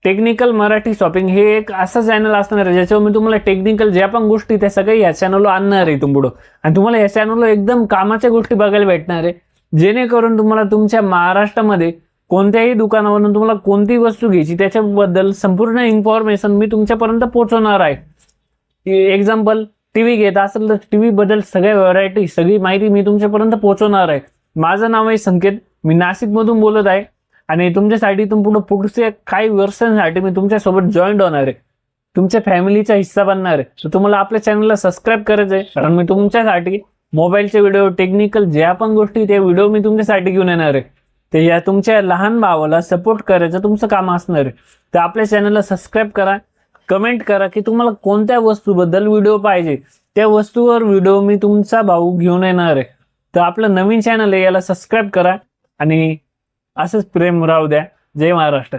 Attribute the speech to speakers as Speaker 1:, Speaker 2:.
Speaker 1: Technical Marathi shopping हे एक असं चॅनल असणार आहे ज्याच्यावर मी तुम्हाला टेक्निकल ज्या पण गोष्टी त्या सगळ्या या चॅनलवर आणणार आहे इथून पुढं. आणि तुम्हाला या चॅनलवर एकदम कामाच्या गोष्टी बघायला भेटणार आहे, जेणेकरून तुम्हाला तुमच्या महाराष्ट्रामध्ये कोणत्याही दुकानावरून तुम्हाला कोणती वस्तू घ्यायची त्याच्याबद्दल संपूर्ण इन्फॉर्मेशन मी तुमच्यापर्यंत पोहोचवणार आहे. एक्झाम्पल, टीव्ही घेत असेल तर टीव्ही बद्दल सगळ्या व्हरायटी सगळी माहिती मी तुमच्यापर्यंत पोहोचवणार आहे. माझं नाव आहे संकेत, मी नाशिकमधून बोलत आहे आणि तुमच्यासाठी पुढचे काही वर्षांसाठी मी तुमच्यासोबत जॉईंट होणार आहे, तुमच्या फॅमिलीचा हिस्सा बनणार आहे. तर तुम्हाला आपल्या चॅनलला सबस्क्राईब करायचं आहे, कारण मी तुमच्यासाठी मोबाईलचे व्हिडिओ, टेक्निकल ज्या पण गोष्टी त्या व्हिडिओ मी तुमच्यासाठी घेऊन येणार आहे. ते या तुमच्या लहान भावाला सपोर्ट करायचं तुमचं काम असणार आहे. तर आपल्या चॅनलला सबस्क्राईब करा, कमेंट करा की तुम्हाला कोणत्या वस्तूबद्दल व्हिडिओ पाहिजे, त्या वस्तूवर व्हिडिओ मी तुमचा भाऊ घेऊन येणार आहे. तर आपलं नवीन चॅनल आहे, याला सबस्क्राईब करा आणि असंच प्रेम राहू द्या. जय महाराष्ट्र.